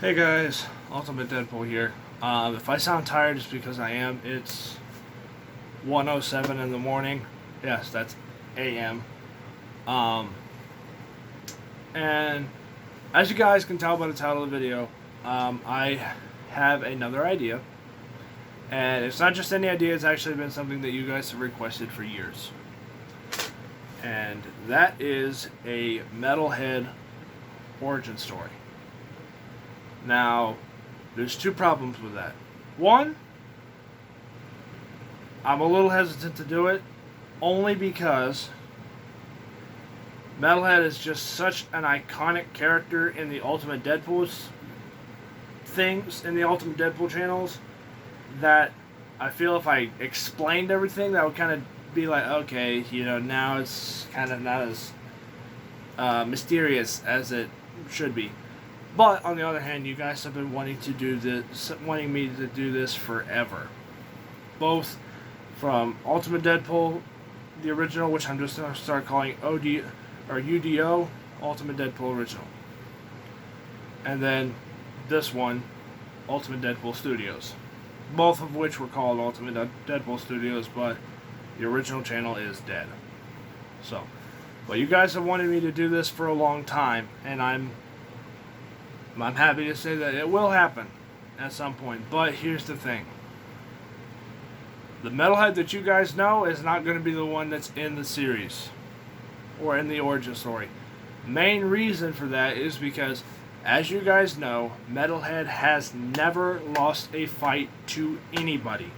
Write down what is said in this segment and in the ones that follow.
Hey guys, Ultimate Deadpool here. If I sound tired, it's because I am. It's 1:07 in the morning. Yes, that's AM. Um, and as you guys can tell by the title of the video, I have another idea. And it's not just any idea, it's actually been something that you guys have requested for years. And that is a Metalhead origin story. Now, there's two problems with that. One, I'm a little hesitant to do it, only because Metalhead is just such an iconic character in the Ultimate Deadpool's things, in the Ultimate Deadpool channels, that I feel if I explained everything, that would kind of be like, okay, now it's kind of not as mysterious as it should be. But on the other hand, you guys have been wanting me to do this forever. Both from Ultimate Deadpool, the original, which I'm just going to start calling UDO, Ultimate Deadpool Original. And then this one, Ultimate Deadpool Studios. Both of which were called Ultimate Deadpool Studios, but the original channel is dead. So, but you guys have wanted me to do this for a long time, and I'm happy to say that it will happen at some point. But here's the thing. The Metalhead that you guys know is not going to be the one that's in the series or in the origin story. Main reason for that is because, as you guys know, Metalhead has never lost a fight to anybody,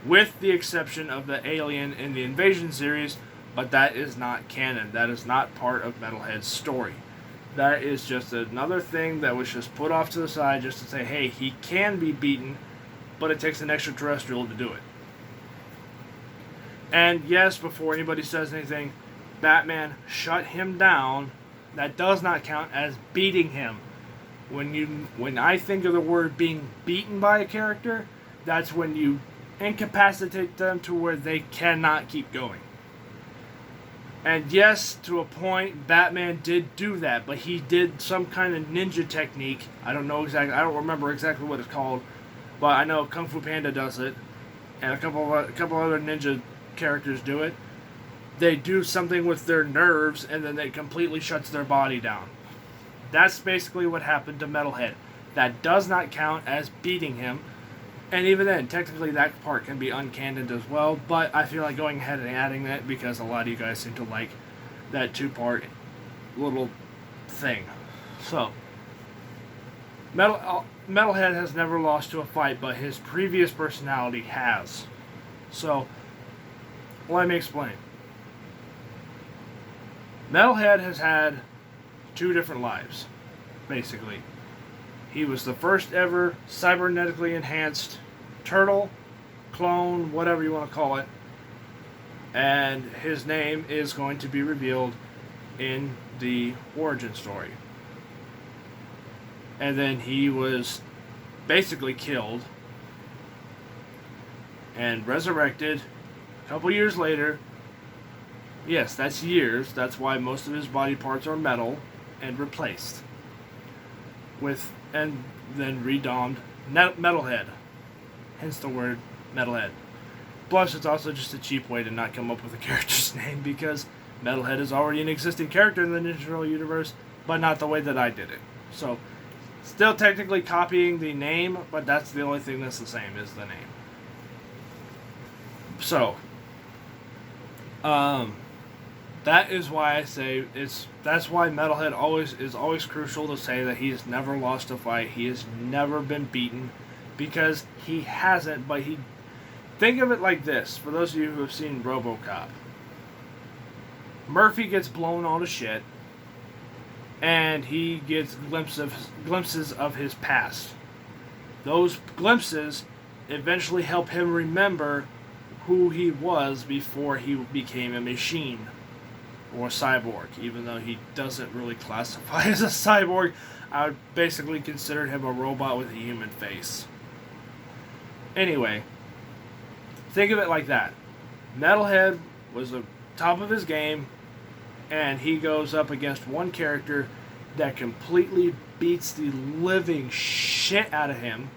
with the exception of the alien in the Invasion series, but that is not canon. That is not part of Metalhead's story. That is just another thing that was just put off to the side just to say, hey, he can be beaten, but it takes an extraterrestrial to do it. And yes, before anybody says anything, Batman shut him down. That does not count as beating him. When I think of the word being beaten by a character, that's when you incapacitate them to where they cannot keep going. And yes, to a point, Batman did do that, but he did some kind of ninja technique. I don't remember exactly what it's called, but I know Kung Fu Panda does it, and a couple other ninja characters do it. They do something with their nerves, and then it completely shuts their body down. That's basically what happened to Metalhead. That does not count as beating him. And even then, technically that part can be uncannoned as well, but I feel like going ahead and adding that because a lot of you guys seem to like that two-part little thing. So, Metalhead has never lost to a fight, but his previous personality has. So, let me explain. Metalhead has had two different lives, basically. He was the first ever cybernetically enhanced turtle, clone, whatever you want to call it. And his name is going to be revealed in the origin story. And then he was basically killed and resurrected a couple years later. Yes, that's years. That's why most of his body parts are metal and replaced. And then redonned Metalhead. Hence the word Metalhead. Plus, it's also just a cheap way to not come up with a character's name because Metalhead is already an existing character in the Ninja Turtle universe, but not the way that I did it. So, still technically copying the name, but that's the only thing that's the same is the name. So, that is why I say that's why Metalhead is always crucial to say that he has never lost a fight. He has never been beaten, because he hasn't. But think of it like this: for those of you who have seen RoboCop, Murphy gets blown all to shit, and he gets glimpses of his past. Those glimpses eventually help him remember who he was before he became a machine. Or a cyborg, even though he doesn't really classify as a cyborg. I would basically consider him a robot with a human face. Anyway, think of it like that. Metalhead was the top of his game, and he goes up against one character that completely beats the living shit out of him.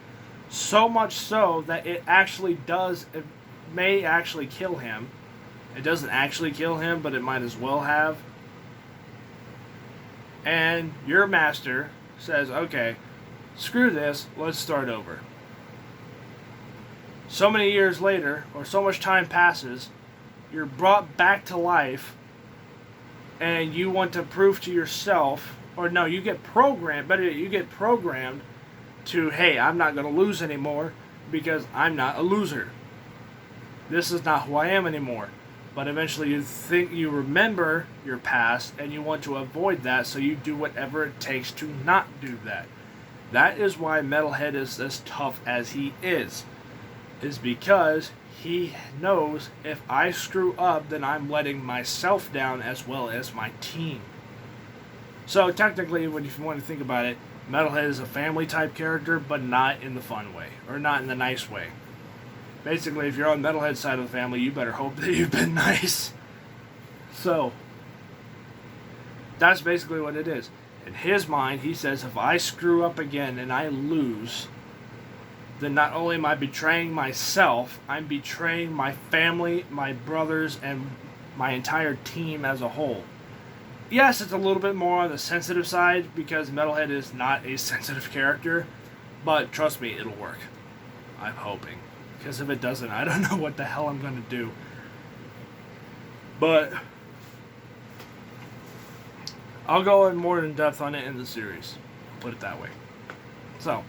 So much so that it may actually kill him. It doesn't actually kill him, but it might as well have. And your master says, okay, screw this, let's start over. So many years later, or so much time passes, you're brought back to life, and you want to prove to yourself, or no, you get programmed, better yet, you get programmed to, hey, I'm not going to lose anymore because I'm not a loser. This is not who I am anymore. But eventually you remember your past and you want to avoid that, so you do whatever it takes to not do that. That is why Metalhead is as tough as he is because he knows if I screw up, then I'm letting myself down as well as my team. So technically, if you want to think about it, Metalhead is a family type character, but not in the fun way, or not in the nice way. Basically, if you're on Metalhead's side of the family, you better hope that you've been nice. So, that's basically what it is. In his mind, he says, if I screw up again and I lose, then not only am I betraying myself, I'm betraying my family, my brothers, and my entire team as a whole. Yes, it's a little bit more on the sensitive side because Metalhead is not a sensitive character, but trust me, it'll work. I'm hoping. Because if it doesn't, I don't know what the hell I'm going to do. But I'll go in more in depth on it in the series. Put it that way. So,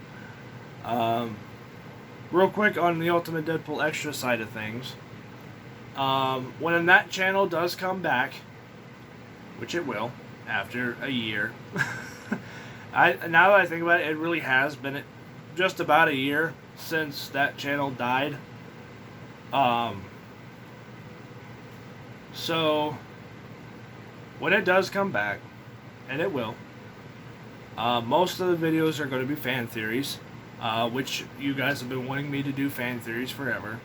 real quick on the Ultimate Deadpool Extra side of things. When that channel does come back, which it will, after a year. Now that I think about it, it really has been just about a year since that channel died. So, when it does come back, and it will, most of the videos are going to be fan theories, which you guys have been wanting me to do fan theories forever.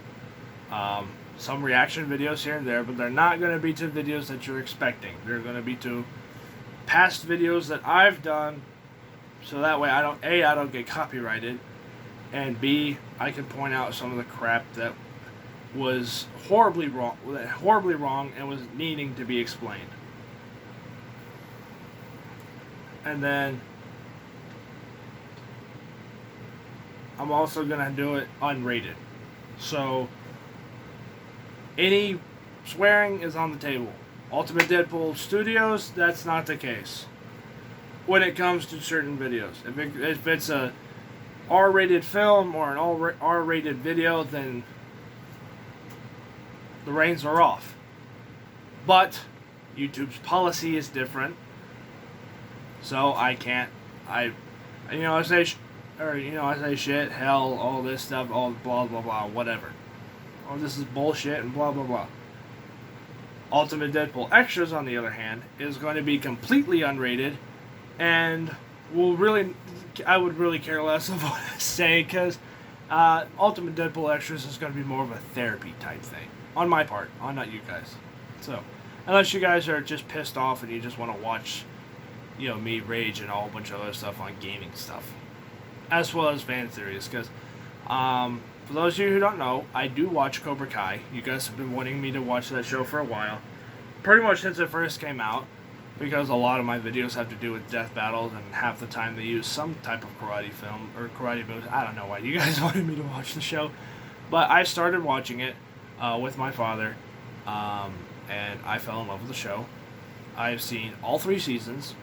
Some reaction videos here and there, but they're not going to be to videos that you're expecting. They're going to be to past videos that I've done, so that way I don't get copyrighted, and B, I can point out some of the crap that was horribly wrong and was needing to be explained. And then I'm also going to do it unrated. So any swearing is on the table. Ultimate Deadpool Studios, that's not the case. When it comes to certain videos. If it's a R-rated film or an R-rated video, then the reins are off. But YouTube's policy is different. So I say shit, hell, all this stuff, all blah blah blah, whatever. Oh, this is bullshit and blah blah blah. Ultimate Deadpool Extras, on the other hand, is going to be completely unrated, and I would really care less of what I say, because Ultimate Deadpool Extras is going to be more of a therapy type thing, on my part, on not you guys. So, unless you guys are just pissed off and you just want to watch, me rage and a whole bunch of other stuff on gaming stuff, as well as fan theories, because for those of you who don't know, I do watch Cobra Kai. You guys have been wanting me to watch that show for a while. Pretty much since it first came out, because a lot of my videos have to do with death battles, and half the time they use some type of karate film, or karate moves. I don't know why you guys wanted me to watch the show. But I started watching it with my father, and I fell in love with the show. I've seen all 3 seasons.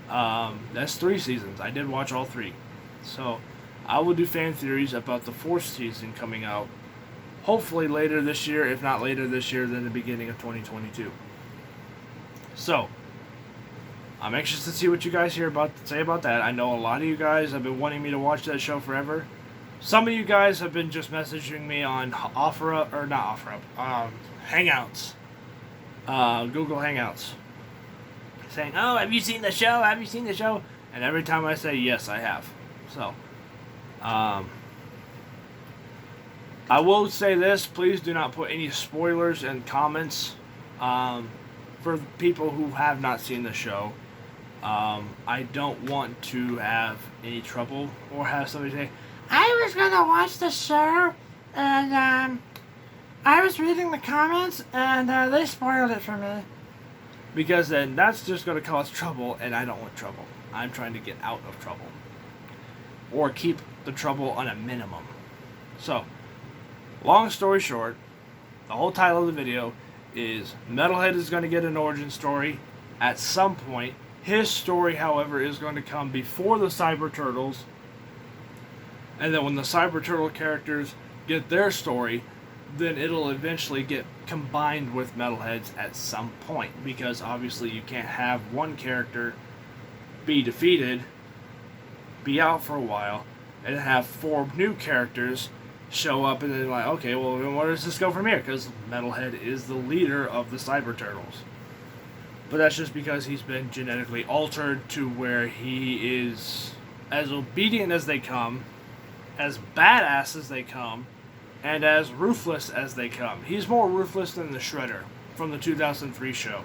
That's 3 seasons. I did watch all 3. So I will do fan theories about the 4th season coming out, hopefully later this year. If not later this year, then the beginning of 2022. So I'm anxious to see what you guys say about that. I know a lot of you guys have been wanting me to watch that show forever. Some of you guys have been just messaging me on Hangouts, Google Hangouts, saying, "Oh, have you seen the show? Have you seen the show?" And every time I say yes, I have. So, I will say this: please do not put any spoilers in comments for people who have not seen the show. I don't want to have any trouble or have somebody say, I was gonna watch the show and I was reading the comments and they spoiled it for me. Because then that's just gonna cause trouble, and I don't want trouble. I'm trying to get out of trouble. Or keep the trouble on a minimum. So, long story short, the whole title of the video is Metalhead is going to get an origin story at some point. His story, however, is going to come before the Cyber Turtles. And then when the Cyber Turtle characters get their story, then it'll eventually get combined with Metalhead's at some point. Because obviously you can't have one character be defeated, be out for a while, and have 4 new characters show up and then like, okay, well, then where does this go from here? Because Metalhead is the leader of the Cyber Turtles. But that's just because he's been genetically altered to where he is as obedient as they come, as badass as they come, and as ruthless as they come. He's more ruthless than the Shredder from the 2003 show.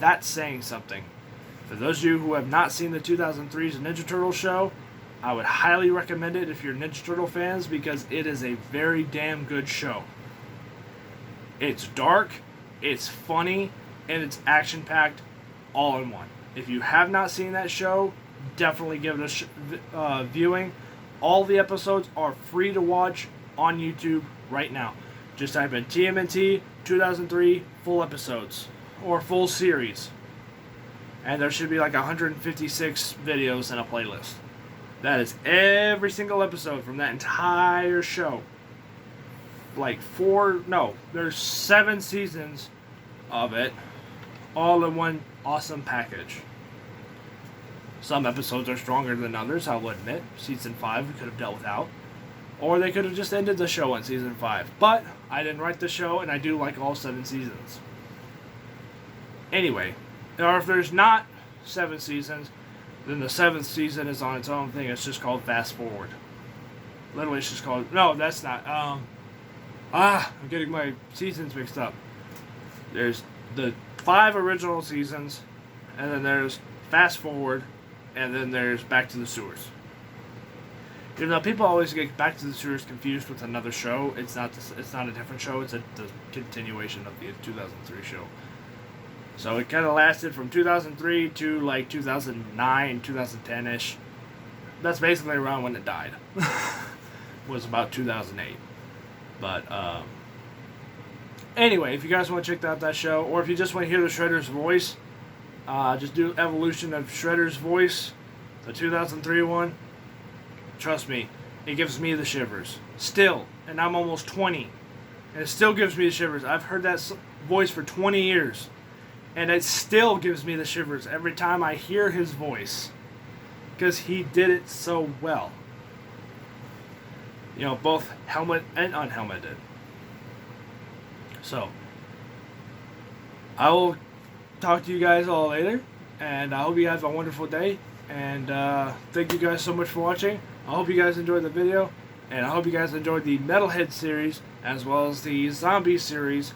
That's saying something. For those of you who have not seen the 2003's Ninja Turtle show, I would highly recommend it if you're Ninja Turtle fans, because it is a very damn good show. It's dark, it's funny, and it's action-packed all in one. If you have not seen that show, definitely give it a viewing. All the episodes are free to watch on YouTube right now. Just type in TMNT 2003 full episodes, or full series. And there should be like 156 videos in a playlist. That is every single episode from that entire show. There's 7 seasons of it, all in one awesome package. Some episodes are stronger than others, I'll admit. Season 5 we could have dealt without. Or they could have just ended the show on Season 5. But I didn't write the show, and I do like all 7 seasons. Anyway, or if there's not 7 seasons, then the 7th season is on its own thing. It's just called Fast Forward. Literally, it's just called... No, that's not. I'm getting my seasons mixed up. There's the 5 original seasons, and then there's Fast Forward, and then there's Back to the Sewers. Even though people always get Back to the Sewers confused with another show, it's not a different show. It's the continuation of the 2003 show. So it kind of lasted from 2003 to like 2009, 2010-ish. That's basically around when it died. Was about 2008. But anyway, if you guys want to check out that show, or if you just want to hear the Shredder's voice, just do Evolution of Shredder's Voice, the 2003 one. Trust me, it gives me the shivers. Still, and I'm almost 20, and it still gives me the shivers. I've heard that voice for 20 years. And it still gives me the shivers every time I hear his voice. Because he did it so well. You know, both helmet and unhelmeted. So, I will talk to you guys all later. And I hope you guys have a wonderful day. And thank you guys so much for watching. I hope you guys enjoyed the video. And I hope you guys enjoyed the Metalhead series, as well as the Zombie series,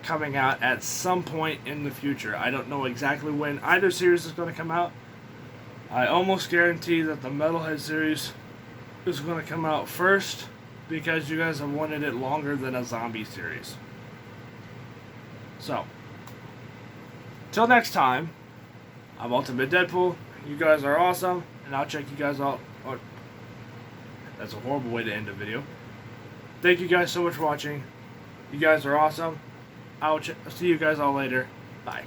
coming out at some point in the future. I don't know exactly when either series is going to come out. I almost guarantee that the Metalhead series is going to come out first, because you guys have wanted it longer than a zombie series. So, till next time, I'm Ultimate Deadpool. You guys are awesome, and I'll check you guys out. Oh, that's a horrible way to end a video. Thank you guys so much for watching. You guys are awesome. I'll see you guys all later. Bye.